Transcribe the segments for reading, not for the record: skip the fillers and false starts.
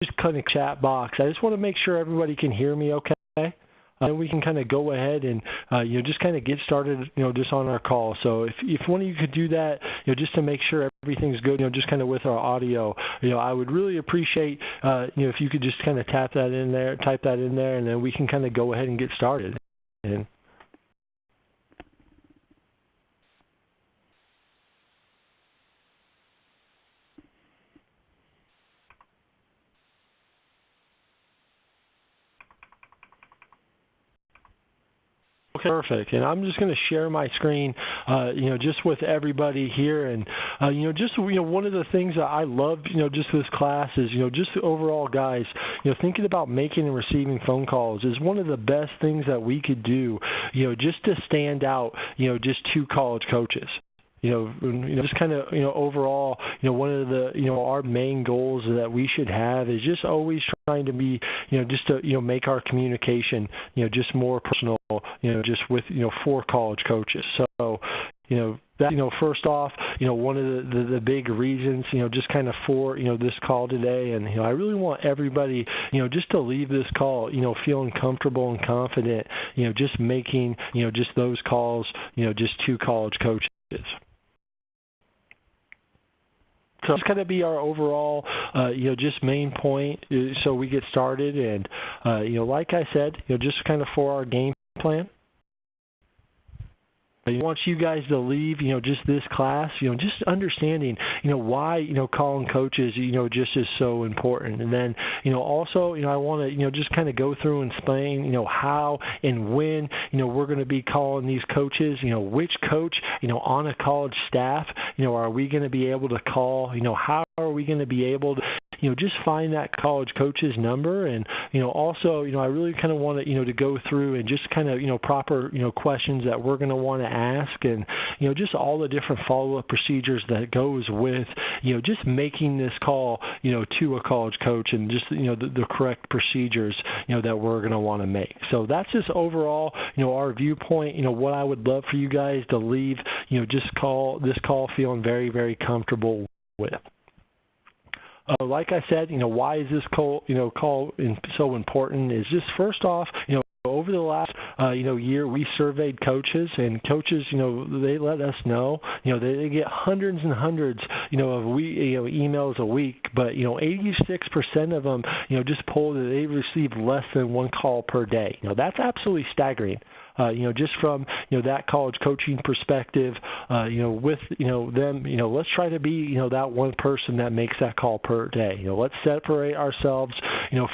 just kind of chat box. I just want to make sure everybody can hear me okay. And we can kind of go ahead and, just kind of get started, just on our call. So if one of you could do that, just to make sure everything's good, just kind of with our audio, I would really appreciate, if you could just kind of type that in there, and then we can kind of go ahead and get started. And okay, perfect. And I'm just going to share my screen, just with everybody here. And, one of the things that I love, just this class is, just overall, guys, thinking about making and receiving phone calls is one of the best things that we could do, just to stand out, just to college coaches. Just kind of, overall, one of the, our main goals that we should have is just always trying to be, just to, make our communication, just more personal, just with, for college coaches. So, that, first off, one of the big reasons, just kind of for, this call today. And, I really want everybody, just to leave this call, feeling comfortable and confident, just making, just those calls, just to college coaches. So it's going to be our overall, just main point, so we get started. And, like I said, just kind of for our game plan. I want you guys to leave, just this class, just understanding, why, calling coaches, just is so important. And then, also, I want to, just kind of go through and explain, how and when, we're going to be calling these coaches, which coach, on a college staff, are we going to be able to call, how are we going to be able to, just find that college coach's number. And, also, I really kind of want to, to go through and just kind of, proper, questions that we're going to want to ask, and, just all the different follow-up procedures that goes with, just making this call, to a college coach, and just, the correct procedures, that we're going to want to make. So that's just overall, our viewpoint, what I would love for you guys to leave, just this call feeling very, very comfortable with. Like I said, why is this call so important is just first off, over the last, year, we surveyed coaches, and coaches, they let us know, they get hundreds and hundreds, of emails a week, but, 86% of them, just polled that they receive less than one call per day. That's absolutely staggering. Just from, that college coaching perspective, with, them, let's try to be, that one person that makes that call per day. Let's separate ourselves,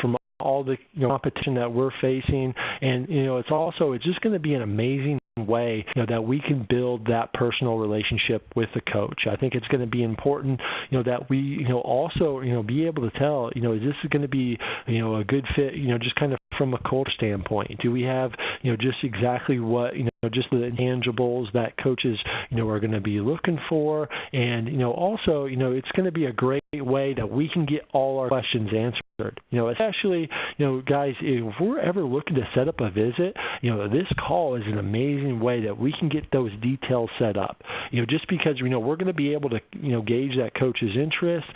from all the competition that we're facing. And, it's just going to be an amazing way that we can build that personal relationship with the coach. I think it's going to be important that we also be able to tell is this going to be a good fit just kind of from a culture standpoint. Do we have just exactly what just the intangibles that coaches are going to be looking for. And also it's going to be a great way that we can get all our questions answered. Especially guys, if we're ever looking to set up a visit, this call is an amazing way that we can get those details set up. Just because we're going to be able to gauge that coach's interest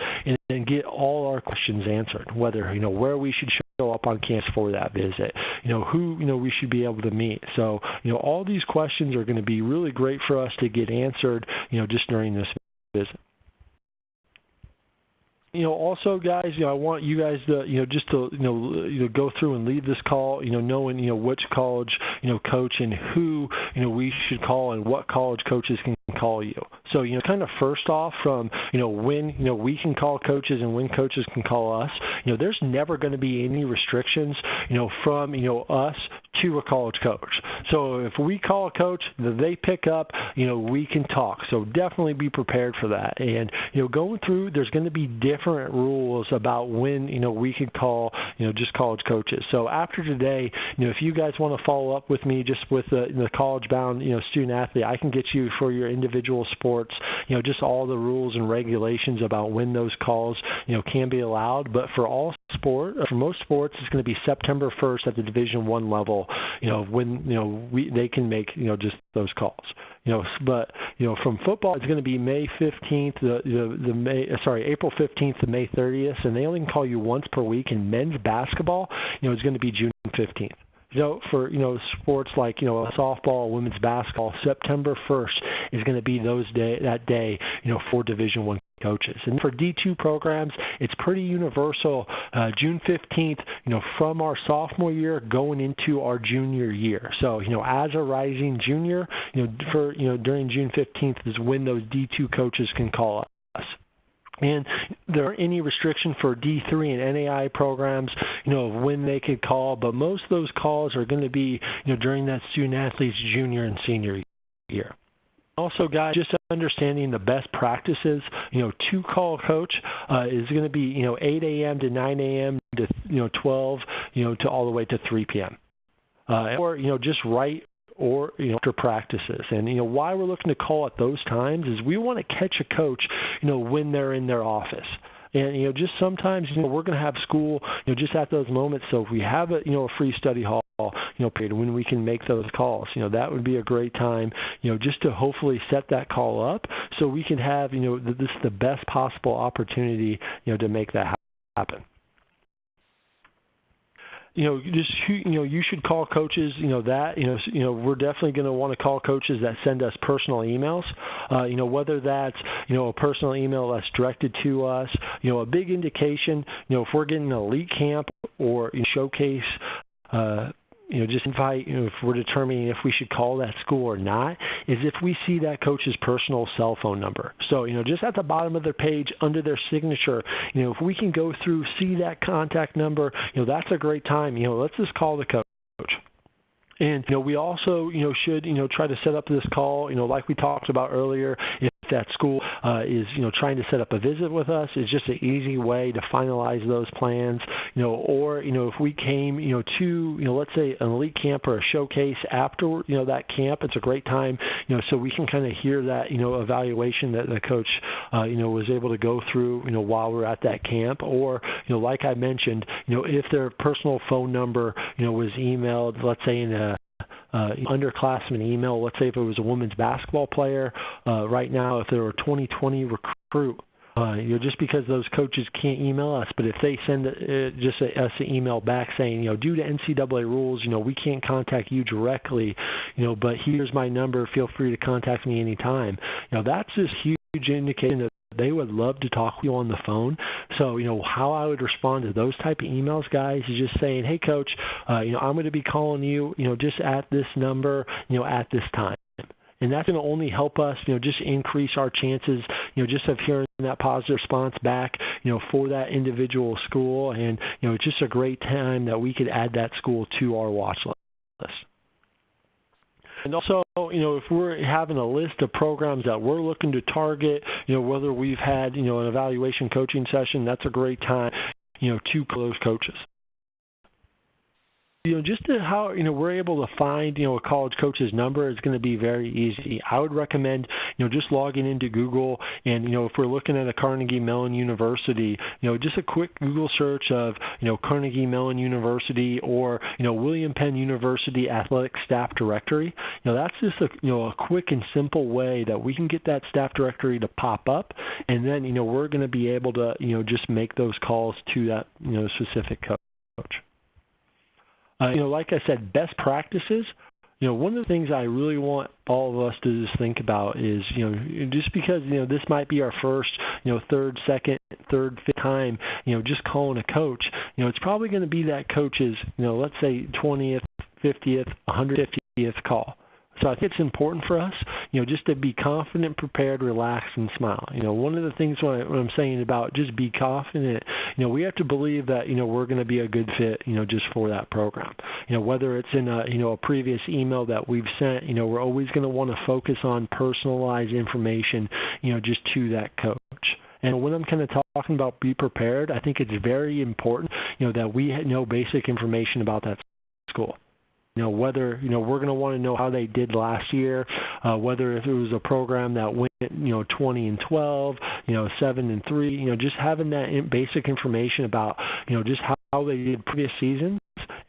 and get all our questions answered, whether where we should show up on campus for that visit, who we should be able to meet. So all these questions are going to be really great for us to get answered just during this visit. Also, guys, I want you guys to, just to, go through and leave this call, knowing, which college, coach and who, we should call and what college coaches can call you. So, kind of first off from, when, we can call coaches and when coaches can call us, there's never going to be any restrictions, from, us to a college coach. So if we call a coach, they pick up, we can talk. So definitely be prepared for that. And, going through, there's going to be different rules about when, we can call, just college coaches. So after today, if you guys want to follow up with me just with the college-bound, student athlete, I can get you for your individual sports, just all the rules and regulations about when those calls, can be allowed. But for all sport, for most sports, it's going to be September 1st at the Division I level. When they can make just those calls. But from football, it's going to be May 15th, April 15th to May 30th, and they only can call you once per week. And men's basketball, it's going to be June 15th. For sports like softball, women's basketball, September 1st is going to be that day for Division I coaches. And for D2 programs, it's pretty universal. June 15th, from our sophomore year going into our junior year. So as a rising junior, during June 15th is when those D2 coaches can call us. And there aren't any restriction for D3 and NAI programs, of when they could call, but most of those calls are going to be, during that student athlete's junior and senior year. Also, guys, just understanding the best practices, to call coach is going to be, 8 a.m. to 9 a.m. to, 12, to all the way to 3 p.m. Or, just right or after practices. And why we're looking to call at those times is we want to catch a coach when they're in their office. And just sometimes we're going to have school just at those moments. So if we have a free study hall period when we can make those calls, that would be a great time just to hopefully set that call up so we can have this is the best possible opportunity to make that happen. You should call coaches, we're definitely going to want to call coaches that send us personal emails, whether that's, a personal email that's directed to us, a big indication, if we're getting an elite camp or showcase, just invite, if we're determining if we should call that school or not, is if we see that coach's personal cell phone number. So, just at the bottom of their page under their signature, if we can go through, see that contact number, that's a great time. Let's just call the coach. And, we also, should, try to set up this call, like we talked about earlier. If that school is, trying to set up a visit with us, it's just an easy way to finalize those plans, or, if we came, to, let's say an elite camp or a showcase after, that camp, it's a great time, so we can kind of hear that, evaluation that the coach, was able to go through, while we're at that camp, or, like I mentioned, if their personal phone number, was emailed, let's say in a underclassmen email, let's say if it was a women's basketball player, right now if they're a 2020 recruit, just because those coaches can't email us, but if they send us an email back saying, due to NCAA rules, we can't contact you directly, but here's my number, feel free to contact me anytime. That's just huge indication that they would love to talk with you on the phone. So, how I would respond to those type of emails, guys, is just saying, hey, coach, I'm going to be calling you, just at this number, at this time. And that's going to only help us, just increase our chances, just of hearing that positive response back, for that individual school. And, it's just a great time that we could add that school to our watch list. And also, if we're having a list of programs that we're looking to target, whether we've had, an evaluation coaching session, that's a great time, to call those coaches. Just to how, we're able to find, a college coach's number is going to be very easy. I would recommend, just logging into Google and, if we're looking at a Carnegie Mellon University, just a quick Google search of, Carnegie Mellon University or, William Penn University Athletic Staff Directory. That's just a quick and simple way that we can get that staff directory to pop up, and then, we're going to be able to, just make those calls to that, specific coach. Like I said, best practices, one of the things I really want all of us to just think about is, just because, this might be our first, third, second, third, fifth time, just calling a coach, it's probably going to be that coach's, let's say 20th, 50th, 150th call. So I think it's important for us, just to be confident, prepared, relaxed, and smile. One of the things when I'm saying about just be confident, we have to believe that, we're going to be a good fit, just for that program. Whether it's in a previous email that we've sent, we're always going to want to focus on personalized information, just to that coach. And when I'm kind of talking about be prepared, I think it's very important, that we know basic information about that school. Whether, we're going to want to know how they did last year, whether if it was a program that went, 20-12, 7-3, just having that basic information about, just how they did previous seasons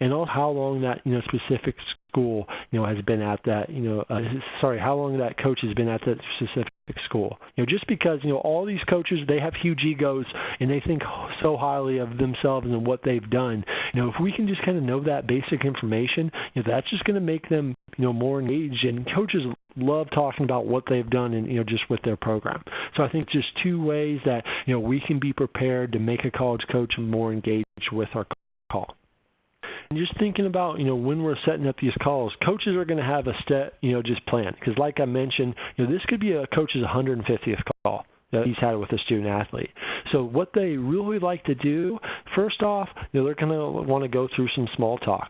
and also how long that, specific school, has been at that, how long that coach has been at that specific school. Just because, all these coaches, they have huge egos and they think so highly of themselves and what they've done. If we can just kind of know that basic information, that's just going to make them, more engaged. And coaches love talking about what they've done and, just with their program. So I think just two ways that, we can be prepared to make a college coach more engaged with our call. And just thinking about, when we're setting up these calls, coaches are going to have a step, just plan. Because like I mentioned, this could be a coach's 150th call that he's had with a student athlete. So what they really like to do, first off, they're going to want to go through some small talk.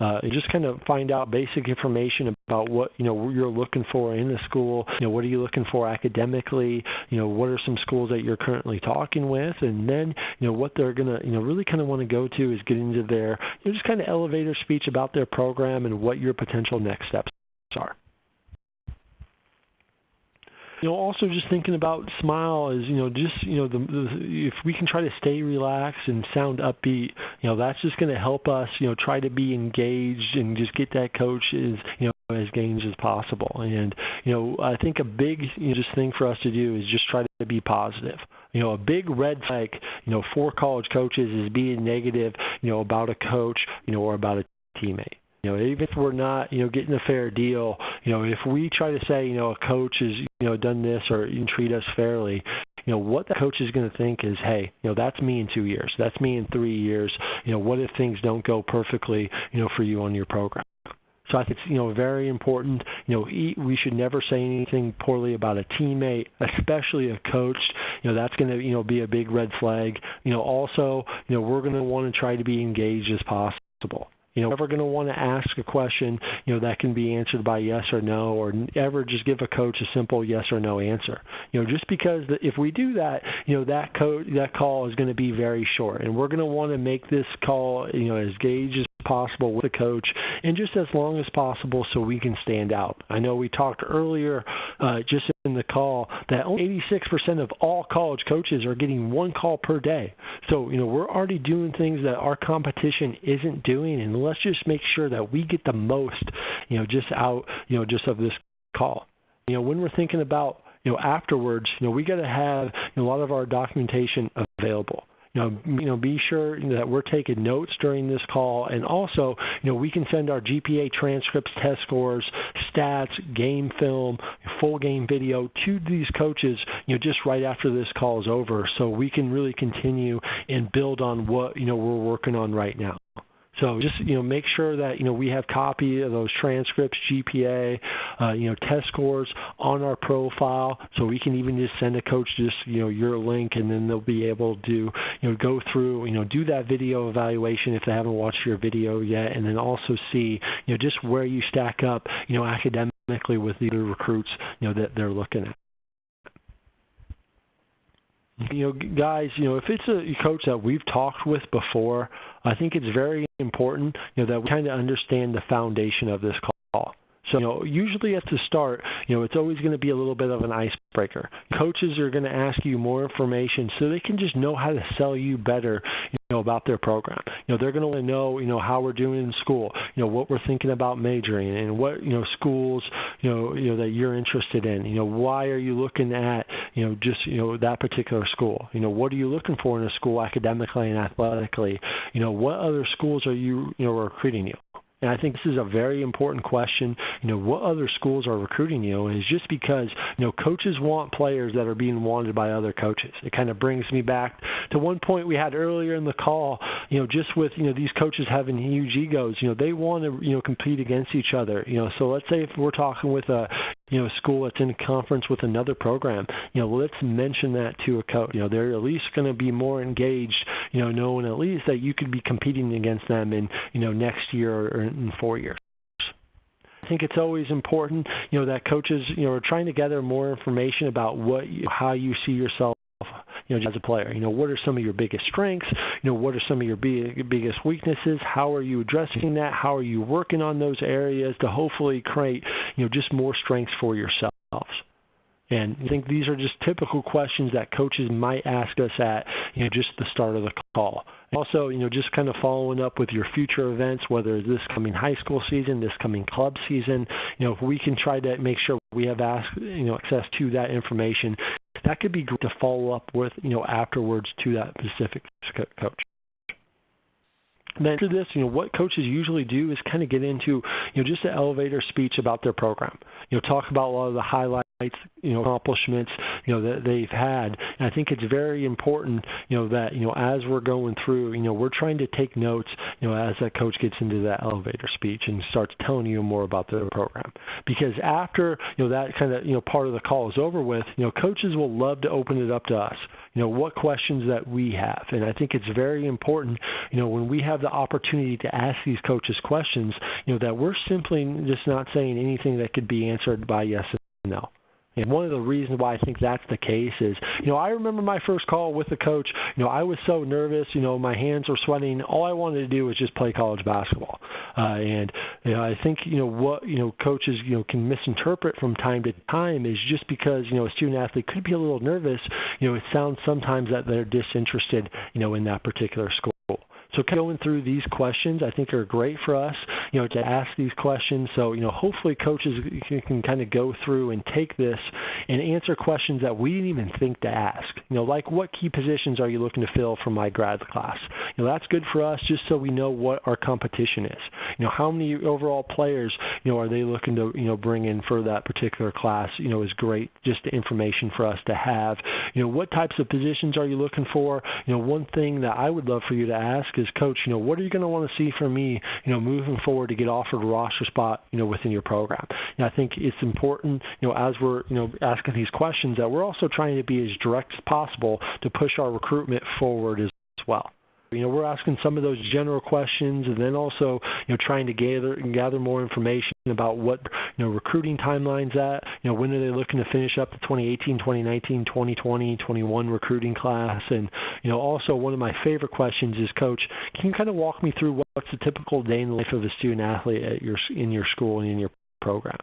And just kind of find out basic information about what, you're looking for in the school. What are you looking for academically? What are some schools that you're currently talking with? And then, what they're going to, really kind of want to go to is get into their, just kind of elevator speech about their program and what your potential next steps are. Also just thinking about smile is, if we can try to stay relaxed and sound upbeat, that's just going to help us, try to be engaged and just get that coach as engaged as possible. And, I think a big just thing for us to do is just try to be positive. A big red flag, for college coaches is being negative, about a coach, or about a teammate. Even if we're not, getting a fair deal, if we try to say, a coach has, done this or treat us fairly, what the coach is going to think is, hey, that's me in 2 years. That's me in 3 years. What if things don't go perfectly, for you on your program? So I think it's, very important. We should never say anything poorly about a teammate, especially a coach. That's going to, be a big red flag. Also, we're going to want to try to be engaged as possible. Never going to want to ask a question, that can be answered by yes or no, or ever just give a coach a simple yes or no answer. Just because if we do that, that call is going to be very short, and we're going to want to make this call, as engaged as possible with the coach and just as long as possible so we can stand out. I know we talked earlier just in the call that only 86% of all college coaches are getting one call per day. So, we're already doing things that our competition isn't doing, and let's just make sure that we get the most, just out, just of this call. When we're thinking about, afterwards, we got to have a lot of our documentation available. Be sure that we're taking notes during this call, and also, we can send our GPA transcripts, test scores, stats, game film, full game video to these coaches, just right after this call is over, so we can really continue and build on what, we're working on right now. So just, make sure that, we have copy of those transcripts, GPA, test scores on our profile, so we can even just send a coach just, your link, and then they'll be able to, go through, do that video evaluation if they haven't watched your video yet, and then also see, just where you stack up, academically with the other recruits, that they're looking at. Guys, if it's a coach that we've talked with before, I think it's very important, that we kind of understand the foundation of this call. So, usually at the start, it's always going to be a little bit of an icebreaker. Coaches are going to ask you more information so they can just know how to sell you better, about their program. They're going to want to know, how we're doing in school, what we're thinking about majoring, and what, schools, that you're interested in. Why are you looking at, just, that particular school? What are you looking for in a school academically and athletically? What other schools are you, recruiting you? And I think this is a very important question. What other schools are recruiting you? And it's just because, coaches want players that are being wanted by other coaches. It kind of brings me back to one point we had earlier in the call, just with, these coaches having huge egos, they want to, compete against each other. So let's say if we're talking with a, school that's in a conference with another program, let's mention that to a coach. They're at least going to be more engaged, knowing at least that you could be competing against them in, next year or in 4 years. I think it's always important, that coaches, are trying to gather more information about how you see yourself, as a player. What are some of your biggest strengths? What are some of your biggest weaknesses? How are you addressing that? How are you working on those areas to hopefully create, just more strengths for yourselves? And I think these are just typical questions that coaches might ask us at, just the start of the call. Also, just kind of following up with your future events, whether it's this coming high school season, this coming club season, if we can try to make sure we have access to that information, that could be great to follow up with, afterwards to that specific coach. And then after this, what coaches usually do is kind of get into, just an elevator speech about their program. Talk about a lot of the highlights, accomplishments, that they've had. And I think it's very important, that, as we're going through, we're trying to take notes, as that coach gets into that elevator speech and starts telling you more about their program. Because after, that kind of, part of the call is over with, coaches will love to open it up to us. What questions that we have. And I think it's very important, when we have the opportunity to ask these coaches questions, that we're simply just not saying anything that could be answered by yes and no. And one of the reasons why I think that's the case is, I remember my first call with the coach, I was so nervous, my hands were sweating. All I wanted to do was just play college basketball. And I think, what, coaches, can misinterpret from time to time is just because, a student athlete could be a little nervous, it sounds sometimes that they're disinterested, in that particular school. So going through these questions, I think are great for us, to ask these questions. So, hopefully coaches can kind of go through and take this and answer questions that we didn't even think to ask. Like what key positions are you looking to fill for my grad class? That's good for us just so we know what our competition is. How many overall players, are they looking to, bring in for that particular class, is great, just information for us to have. What types of positions are you looking for? One thing that I would love for you to ask is, Coach, what are you going to want to see from me, moving forward to get offered a roster spot, within your program? And I think it's important, as we're, asking these questions, that we're also trying to be as direct as possible to push our recruitment forward as well. We're asking some of those general questions and then also, trying to gather more information about what, recruiting timelines at, when are they looking to finish up the 2018, 2019, 2020, 21 recruiting class. And, also one of my favorite questions is, Coach, can you kind of walk me through what's the typical day in the life of a student athlete in your school and in your program?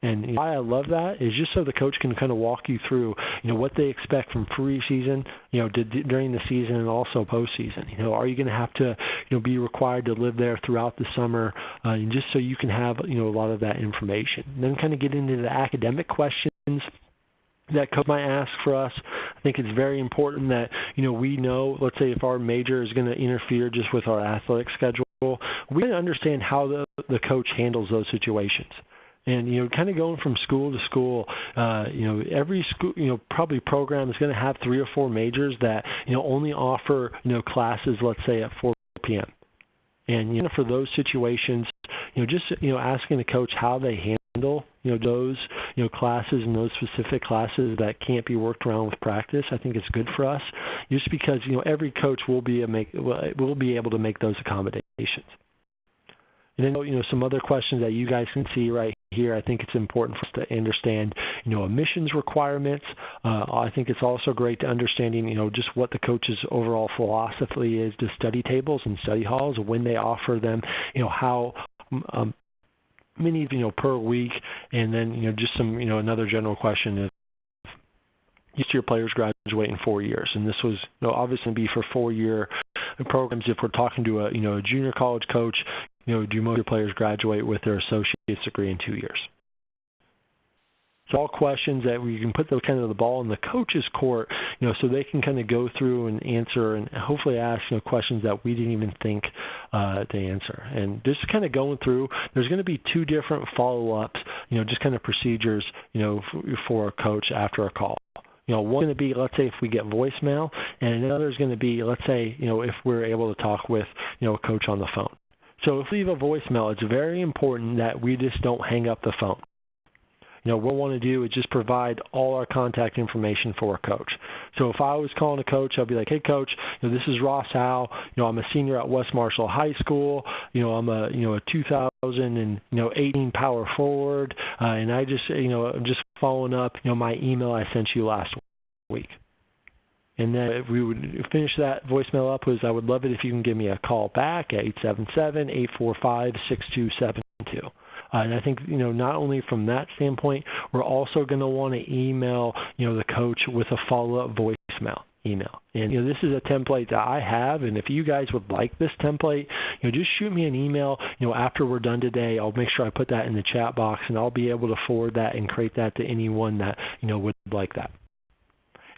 And why I love that is just so the coach can kind of walk you through, what they expect from preseason, during the season and also postseason. Are you going to have to, be required to live there throughout the summer, and just so you can have, a lot of that information. And then kind of get into the academic questions that coach might ask for us. I think it's very important that, we know, let's say if our major is going to interfere just with our athletic schedule, we can understand how the coach handles those situations. And, kind of going from school to school, every school, probably program is going to have 3 or 4 majors that, only offer, classes, let's say at 4 p.m. And, for those situations, just, asking the coach how they handle, those, classes and those specific classes that can't be worked around with practice, I think it's good for us, just because, every coach will be able to make those accommodations. And then, some other questions that you guys can see right here, I think it's important for us to understand, admissions requirements. I think it's also great to understanding, just what the coach's overall philosophy is to study tables and study halls, when they offer them, how many, per week, and then, just some, another general question is, each of your players graduate in 4 years, and this was obviously be for 4-year programs. If we're talking to a a junior college coach, do most of your players graduate with their associate's degree in 2 years? So all questions that we can put the ball in the coach's court, so they can kind of go through and answer and hopefully ask questions that we didn't even think to answer. And just kind of going through, there's going to be 2 different follow-ups, just kind of procedures, for a coach after a call. One's going to be, let's say, if we get voicemail, and another is going to be, let's say, if we're able to talk with, a coach on the phone. So if we leave a voicemail, it's very important that we just don't hang up the phone. What we want to do is just provide all our contact information for a coach. So if I was calling a coach, I'd be like, hey, Coach, this is Ross Howe. I'm a senior at West Marshall High School. I'm a 2018 power forward, and I just, I'm just following up, my email I sent you last week. And then if we would finish that voicemail up, I would love it if you can give me a call back at 877-845-6272. And I think, not only from that standpoint, we're also going to want to email, the coach with a follow-up voicemail email. And, this is a template that I have, and if you guys would like this template, just shoot me an email, after we're done today. I'll make sure I put that in the chat box, and I'll be able to forward that and create that to anyone that, would like that.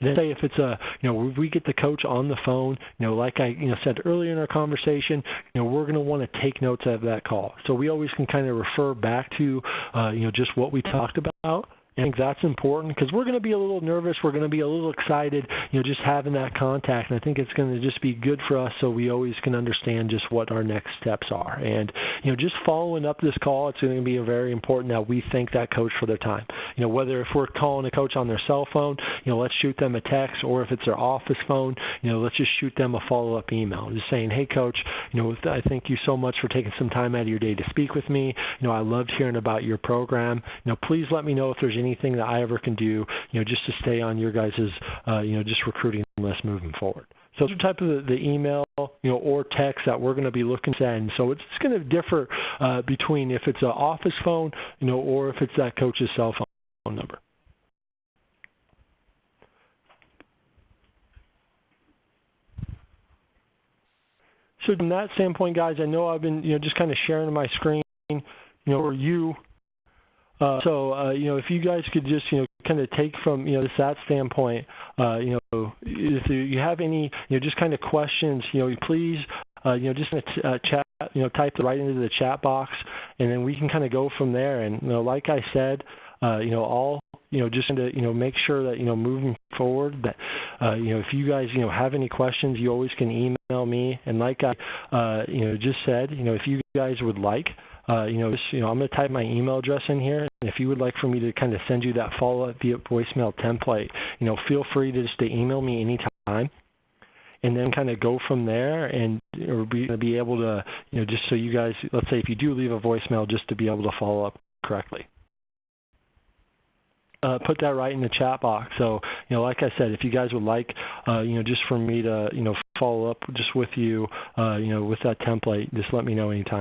And then say if it's if we get the coach on the phone, like I said earlier in our conversation, we're going to want to take notes of that call. So we always can kind of refer back to, just what we talked about. I think that's important because we're going to be a little nervous. We're going to be a little excited, just having that contact. And I think it's going to just be good for us so we always can understand just what our next steps are. And, just following up this call, it's going to be very important that we thank that coach for their time. Whether if we're calling a coach on their cell phone, let's shoot them a text, or if it's their office phone, let's just shoot them a follow-up email. Just saying, hey, coach, I thank you so much for taking some time out of your day to speak with me. I loved hearing about your program. Please let me know if there's anything that I ever can do, just to stay on your guys' just recruiting list moving forward. So those are type of the email, or text that we're going to be looking to send. So it's going to differ between if it's an office phone, or if it's that coach's cell phone number. So from that standpoint, guys, I know I've been, just kind of sharing my screen, for you. If you guys could just, kind of take from, that standpoint, if you have any, just kind of questions, please, just chat, type it right into the chat box, and then we can kind of go from there. And, like I said, all, just to, make sure that, moving forward that, if you guys, have any questions, you always can email me. And like I, just said, if you guys would like, I'm going to type my email address in here. And if you would like for me to kind of send you that follow-up via voicemail template, feel free to just to email me anytime. And then kind of go from there, and be able to, just so you guys, let's say if you do leave a voicemail, just to be able to follow up correctly. Put that right in the chat box. So, like I said, if you guys would like, just for me to, follow up just with you, with that template, just let me know anytime.